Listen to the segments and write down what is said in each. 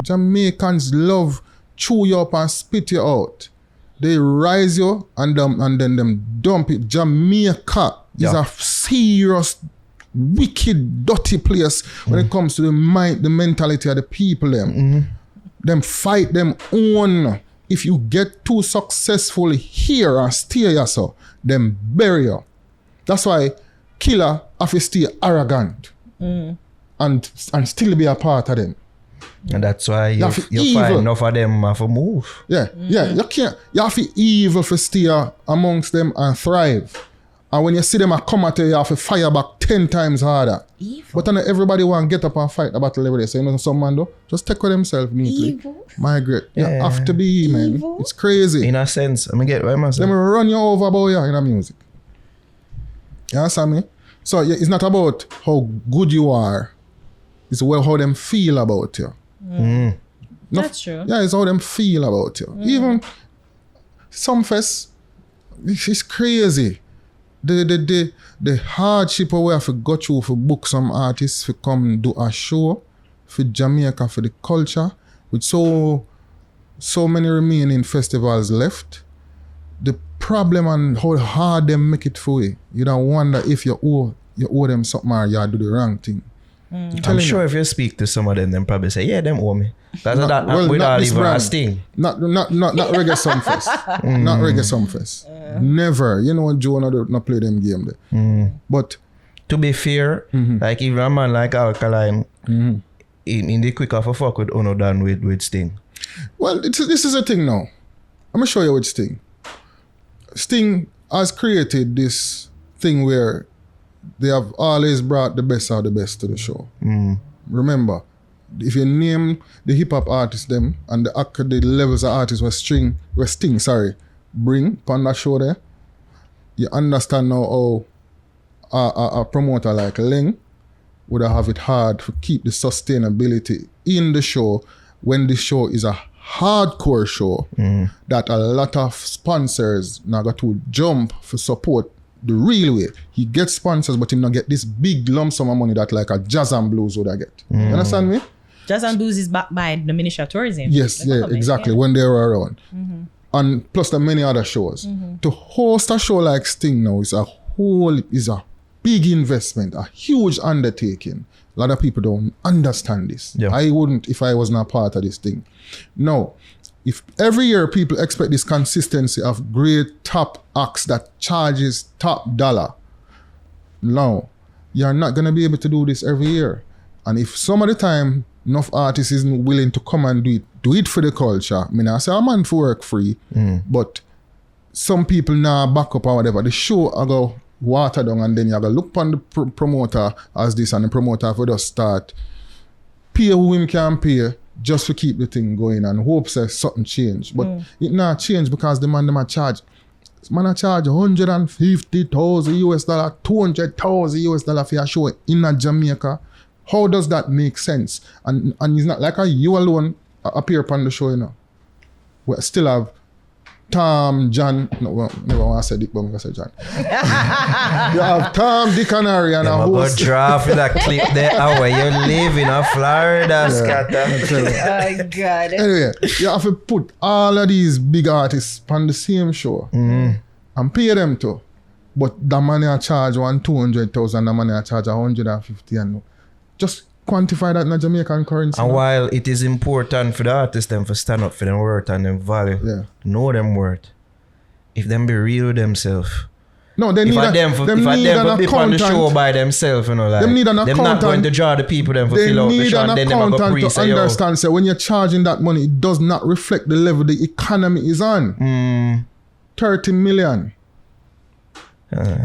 Jamaicans love chew you up and spit you out. They rise you and then them dump it. Jamaica is a serious, wicked, dirty place when it comes to the mentality of the people. Them fight them own. If you get too successful here and stay here, so them bury you. That's why killer have to stay arrogant and still be a part of them. And that's why you find enough of them have to move. Yeah. You can't. You have to evil for stay amongst them and thrive. And when you see them come at you, you have to fire back 10 times harder. Evil. But then everybody want to get up and fight the battle every day. So you know some man though, just take care of themselves neatly. Evil. Migrate. You have to be, man. Evil. It's crazy. In a sense, I get what I'm saying. Let me run you over about you in the music. You understand me? So it's not about how good you are. It's how them feel about you. That's true. Yeah, it's how them feel about you. Even some fest, it's crazy. The hardship we have to go through for book some artists to come do a show for Jamaica, for the culture, with so many remaining festivals left. The problem and how hard them make it for you. You don't wonder if you owe them something or you do the wrong thing. I'm sure if you speak to some of them probably say, yeah, them owe me. That's without even a sting. Not Reggae Sumfest. Not Reggae Sumfest. Never. You know, Joe not play them game there. But to be fair, like even a man like Alkaline, in the quicker for fuck with Ono than with Sting. Well, this is a thing now. I'm gonna show you with Sting. Sting has created this thing where they have always brought the best of the best to the show. Remember, if you name the hip hop artists them and the levels of artists where Sting bring on that show there, you understand now how a promoter like Leng would have it hard to keep the sustainability in the show when the show is a hardcore show that a lot of sponsors now got to jump for support the real way. He gets sponsors, but he not get this big lump sum of money that like a Jazz and Blues would get. You understand me? Jazz and Blues is backed by the Ministry of Tourism. Yes, exactly. When they were around. And plus the many other shows. To host a show like Sting now is a big investment, a huge undertaking. A lot of people don't understand this. Yeah. I wouldn't if I was not part of this thing. No. If every year people expect this consistency of great top acts that charges top dollar, no, you're not going to be able to do this every year. And if some of the time enough artists isn't willing to come and do it for the culture, I mean, I say a man for work free, but some people now back up or whatever. The show I go water down and then you go look on the promoter as this and the promoter for just start pay who him can pay just to keep the thing going and hope says something change. But it not change because the man them a charge. Man a charge $150,000 US, $200,000 US for a show in a Jamaica. How does that make sense? And it's not like you alone appear upon the show, you know. We still have Tom, John, no, well, never want to say Dick, but I'm going to say John. You have Tom, Dick and Harry and a host. Go draft that clip there where you live in Florida, Skatta. Oh, God. Anyway, you have to put all of these big artists on the same show and pay them too. But the money I charge $200,000, the money I charge $150,000 and just quantify that in a Jamaican currency. And while it is important for the artists them to stand up for them worth and them value, know them worth. If them be real with themselves. No, they need them to be on the show by themselves, you know, like them need an them not going to draw the people them for fill out the show and then them go pre to understand say when you're charging that money, it does not reflect the level the economy is on. 30 million.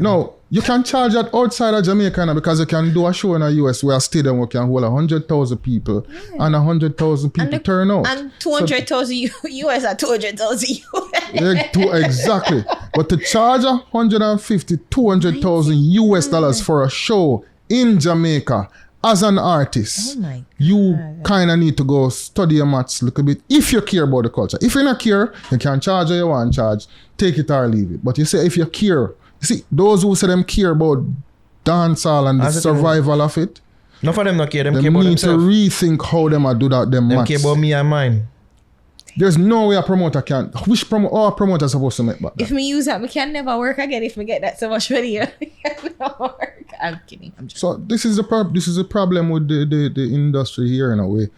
No, you can charge that outside of Jamaica now because you can do a show in the US where a stadium can hold 100,000 people and 100,000 people turn out. And 200,000 US or 200,000 US. Yeah, exactly. But to charge 150, 200,000 US dollars for a show in Jamaica as an artist, you kind of need to go study your maths a little bit if you care about the culture. If you don't care, you can charge what you want to charge, take it or leave it. But you say if you care, see, those who say them care about dancehall and the survival of it, None of them not care. Them They care about need to themselves. rethink how them a do that. Them Them match. care about me and mine. There's no way a promoter can. All promoters supposed to make back that. If me use that, me can never work again if me get that so much money. I'm kidding. I'm just So this is the problem with the industry here in a way.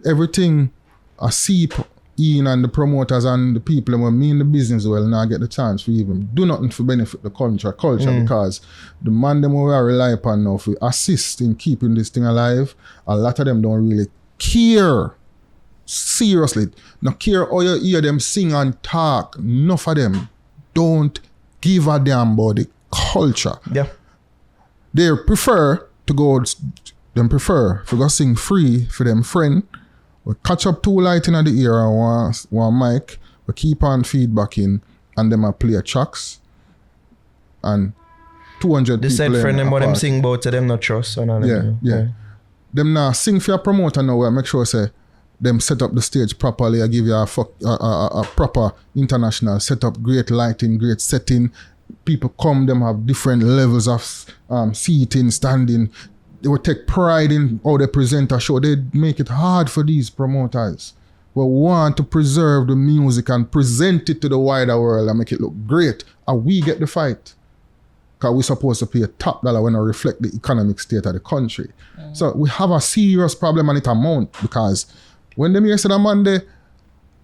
Everything a seep in, and the promoters and the people who mean the business well now get the chance to even do nothing to benefit the culture because the man them we rely upon now to assist in keeping this thing alive. A lot of them don't really care. Seriously, no care how you hear them sing and talk. Enough of them don't give a damn about the culture. Yeah. They prefer to go sing free for them friend. We catch up too light in the ear and one mic. We keep on feedbacking and them a play tracks. And 200 They people. said friend them what them apart. sing about to them not trust. And all them, Yeah. Them now sing for your promoter now. I make sure say them set up the stage properly. I give you a proper international setup, great lighting, great setting. People come, them have different levels of seating, standing. They will take pride in how they present a show. They make it hard for these promoters. We want to preserve the music and present it to the wider world and make it look great. And we get the fight. Because we're supposed to pay a top dollar when I reflect the economic state of the country. So we have a serious problem and it amount because when them here say that man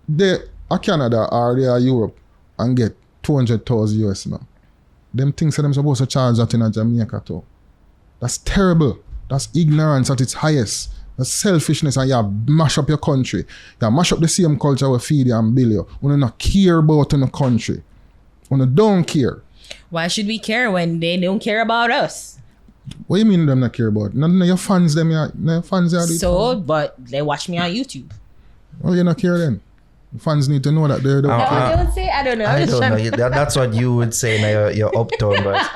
they are Canada or they are Europe and get 200,000 US now. Them things that them supposed to charge that in Jamaica too. That's terrible. That's ignorance at its highest. That's selfishness and you mash up your country. You mash up the same culture we feed you and build you. You not care about in the country. You don't care. Why should we care when they don't care about us? What do you mean them not care about? None of your fans them your fans are So, but they watch me on YouTube. Well, you not care then. The fans need to know that they don't Is that care. what they would say? I don't know. I don't know. That's what you would say now you're uptown, but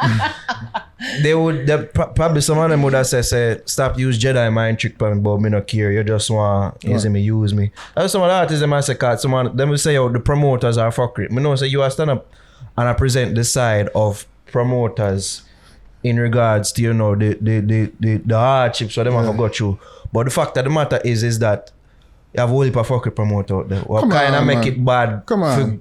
probably some of them would have said, stop use Jedi mind trick on, but me not care. You just want use me. That's some of the artists them I say, cause someone them will say, oh, the promoters are fuckery. Me know say you are stand up and I present the side of promoters in regards to the hardships so them have go through. But the fact of the matter is that you have a whole heap of fucking promoter out there. What kind of make it bad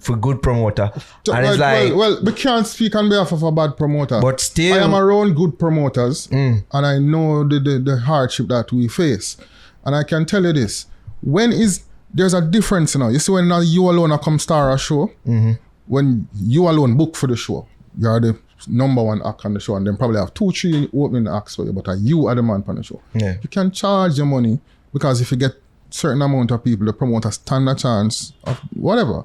for good promoter? And it's like... Well, we can't speak on behalf of a bad promoter. But still... I am around good promoters and I know the hardship that we face. And I can tell you this. There's a difference now. You see when you alone come star a show, when you alone book for the show, you are the number one act on the show and then probably have 2-3 opening acts for you, but you are the man on the show. Yeah. You can charge your money because if you get certain amount of people, the promoter stand a chance of whatever.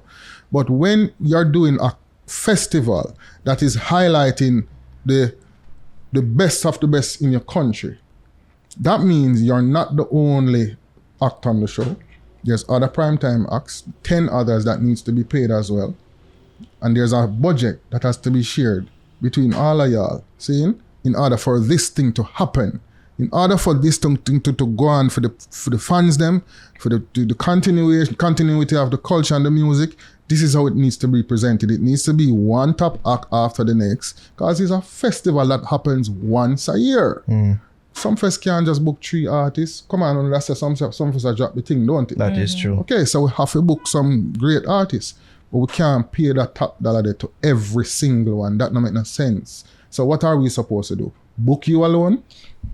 But when you're doing a festival that is highlighting the best of the best in your country, that means you're not the only act on the show. There's other primetime acts, 10 others that needs to be paid as well. And there's a budget that has to be shared between all of y'all, seeing, in order for this thing to happen. In order for this thing to go on for the fans them, for the continuity of the culture and the music, this is how it needs to be presented. It needs to be one top act after the next, because it's a festival that happens once a year. Some fest can't just book 3 artists. Come on, that's some fest are drop the thing, don't it? That is true. Okay, so we have to book some great artists, but we can't pay that top dollar there to every single one. That don't make no sense. So what are we supposed to do? Book you alone?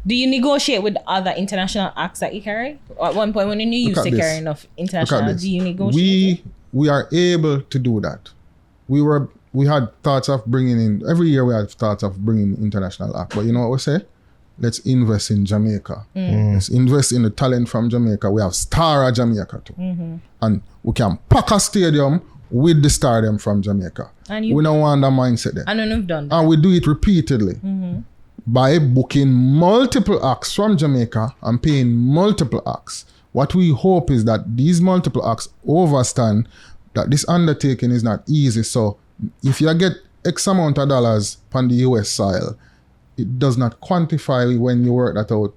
Do you negotiate with other international acts that you carry? At one point when you used to carry enough international, do you negotiate? We are able to do that. We had thoughts of bringing in, every year we had thoughts of bringing international act, but you know what we say? Let's invest in Jamaica. Let's invest in the talent from Jamaica. We have star of Jamaica too. And we can pack a stadium with the stardom from Jamaica. We don't want that mindset there. I know you've done that. And we do it repeatedly by booking multiple acts from Jamaica and paying multiple acts. What we hope is that these multiple acts understand that this undertaking is not easy. So if you get X amount of dollars on the US soil, it does not quantify when you work that out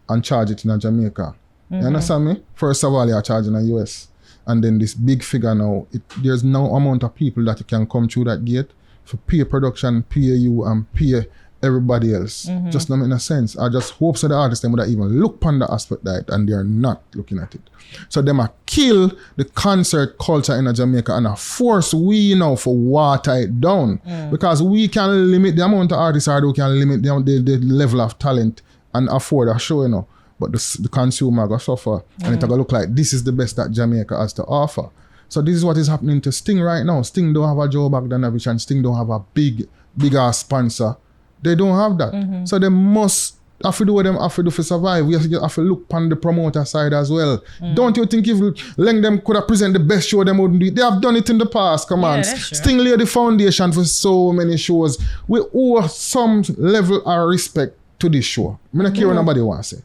and charge it in Jamaica. You understand me? First of all, you're charging a US. And then this big figure now, there's no amount of people that can come through that gate for pay production, pay you, and pay everybody else. Just not make no sense. I just hope so the artists them would even look upon the aspect that and they are not looking at it. So them a kill the concert culture in Jamaica and a force we now for water it down. Because we can limit the amount of artists who can limit the level of talent and afford a show, But the consumer go suffer and it go look like this is the best that Jamaica has to offer. So this is what is happening to Sting right now. Sting don't have a Joe Bogdanovich and Sting don't have a bigger sponsor. They don't have that. So they must have to do what them have to do for survive. We have to look on the promoter side as well. Don't you think if Leng them could have presented the best show them wouldn't do it? They have done it in the past. Come on. Sting laid the foundation for so many shows. We owe some level of respect to this show. I don't care what nobody wants to say.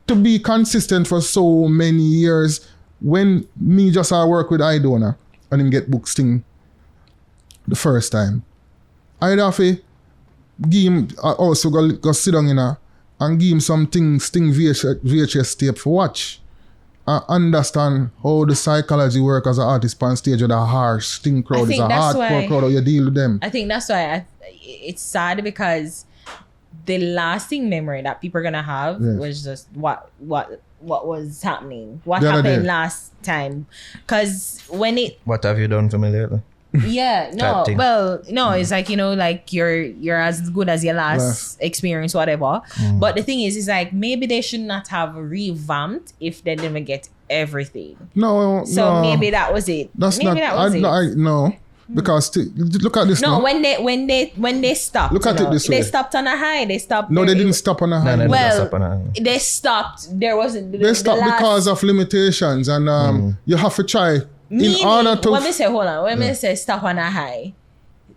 To be consistent for so many years, when me just work with Idona and him get booked Sting the first time, I'd have to give him also go sit down and give him something Sting VHS tape for watch. And understand how the psychology work as an artist on stage with a harsh Sting crowd. It's a hardcore crowd, how you deal with them. I think that's why it's sad because the lasting memory that people are gonna have was just what was happening. What happened last time. Cause what have you done for me lately? Yeah, no. Well, no, it's like, like you're as good as your last experience, whatever. But the thing is like maybe they should not have revamped if they didn't get everything. No. So maybe that was it. No. Because look at this. No, when they stopped. Look at it this way. They stopped on a high. They stopped. No, they didn't stop on a high. They stopped. There wasn't. They stopped because of limitations, and you have to try. Meaning, in order to when we say hold on, when we say stop on a high,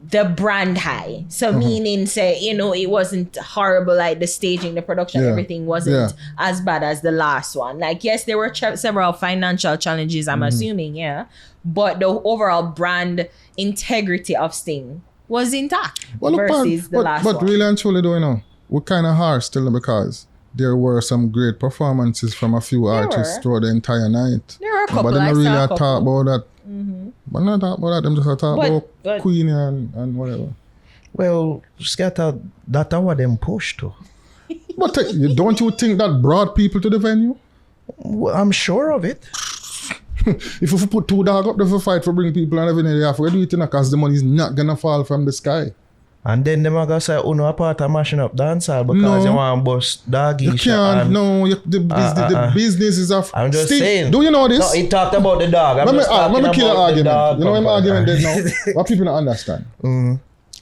the brand high. So meaning say, it wasn't horrible, like the staging, the production, everything wasn't as bad as the last one. Like, yes, there were several financial challenges, I'm assuming, but the overall brand integrity of Sting was intact versus the last one. But really and truly, we're kind of harsh still because there were some great performances from a few artists throughout the entire night. There were a couple. But they don't really talk about that. But not talk about that. Them just talk about Queen and whatever. Well, Skatta, that's what them push to. But don't you think that brought people to the venue? Well, I'm sure of it. If we put two dogs up there for fight for bring people and everything, they have to do it because the money is not going to fall from the sky. And then them are going to say, no a part of mashing up dancehall because you want to bust doggy shit. You can't, the business is of... I'm just saying. Do you know this? No, he talked about the dog. Let me kill the argument. You know what my argument is now? What people don't understand.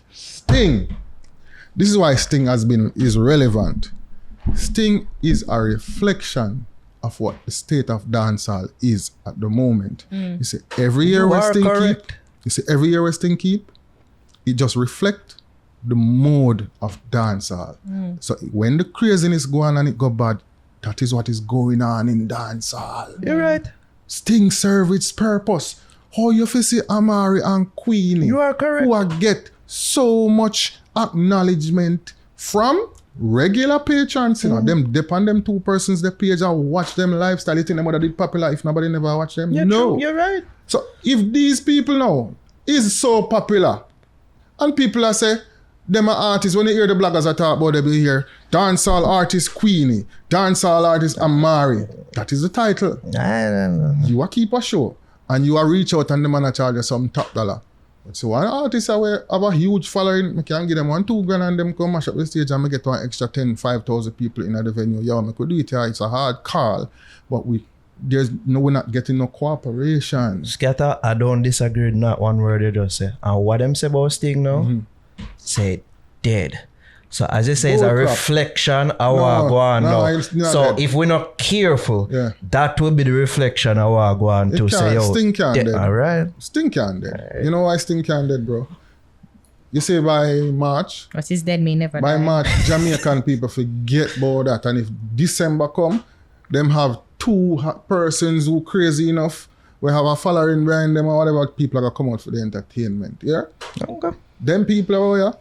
Sting. This is why Sting is relevant. Sting is a reflection of what the state of dancehall is at the moment. You see, every year where Sting keep, it just reflects the mode of dancehall. So when the craziness go on and it go bad, that is what is going on in dancehall. You're right. Sting serve its purpose. How you feel see Amari and Queenie? You are correct. Who get so much acknowledgement from regular patrons, them depend them two persons the page and watch them lifestyle. You think them would did popular if nobody never watch them? No. True. You're right. So if these people now is so popular and people are say them are artists, when you hear the bloggers are talk about them, you hear dancehall artist Queenie, dancehall artist Amari. That is the title. I don't know. You are keep a show and you are reach out and the man charge you some top dollar. So one artist have a huge following, I can give them $1-2 and them come mash up the stage and I get one extra 10,000-5,000 people in the venue. Yeah, I could do it here. It's a hard call, but we're not getting no cooperation. Skatta, I don't disagree with not one word you just say. And what them say about Sting now, say dead. So as you say, it's a reflection of what go on now. So if we're not careful, that will be the reflection of what go on to say, Sting can dead. All right. Sting can dead. Right. You know why Sting can dead, bro? You say by March. What is dead mean never by die. March, Jamaican people forget about that. And if December come, them have two persons who crazy enough, we have a following behind them or whatever, people are going to come out for the entertainment. Yeah? Okay. Them people over here,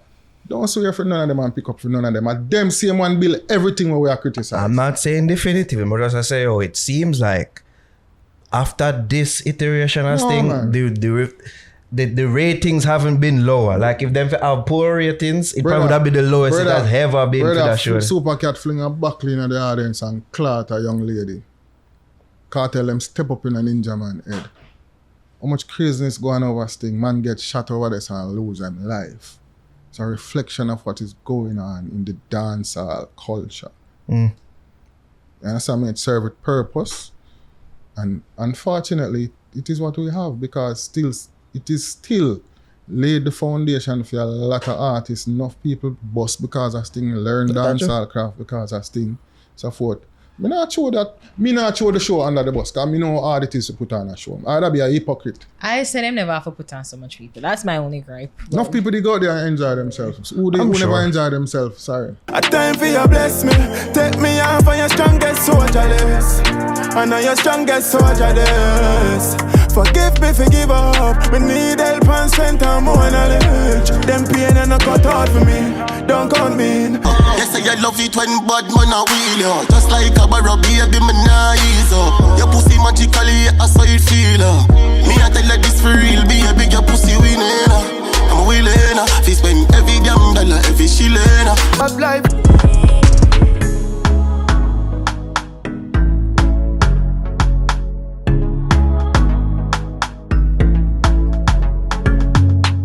don't swear for none of them and pick up for none of them. And them same one build everything where we are criticizing. I'm not saying definitively, but as I say, it seems like after this iteration of Sting, the ratings haven't been lower. Like if them have poor ratings, it probably would be the lowest it has ever been to that show. Super Cat fling a buckle in the audience and clot a young lady. Cartel them step up in a ninja man head. How much craziness going over Sting? Man get shot over this and lose them life. It's a reflection of what is going on in the dancehall culture. You understand me? It serves a purpose. And unfortunately, it is what we have because it is still laid the foundation for a lot of artists. Enough people bust because of Sting, learn dancehall craft because of Sting, so forth. Me not show the show under the bus because I know how hard it is to put on a show. I'd be a hypocrite. I said them never have to put on so much people. That's my only gripe. Enough people they go there and enjoy themselves. Who never enjoy themselves, sorry. A time for you bless me. Take me off on your strongest soldier list. And on your strongest soldier list. Forgive me, forgive up. We need help and spend time more knowledge. Them pain and a cut out for me. Don't count me in. They say I love it when bad man a wheel you. Just like a barrow baby, me nah ease up. Your pussy magically, I saw it feel me I tell you this for real, baby, your pussy winning. I'm willing to spend every damn dollar, every shilling. Of life.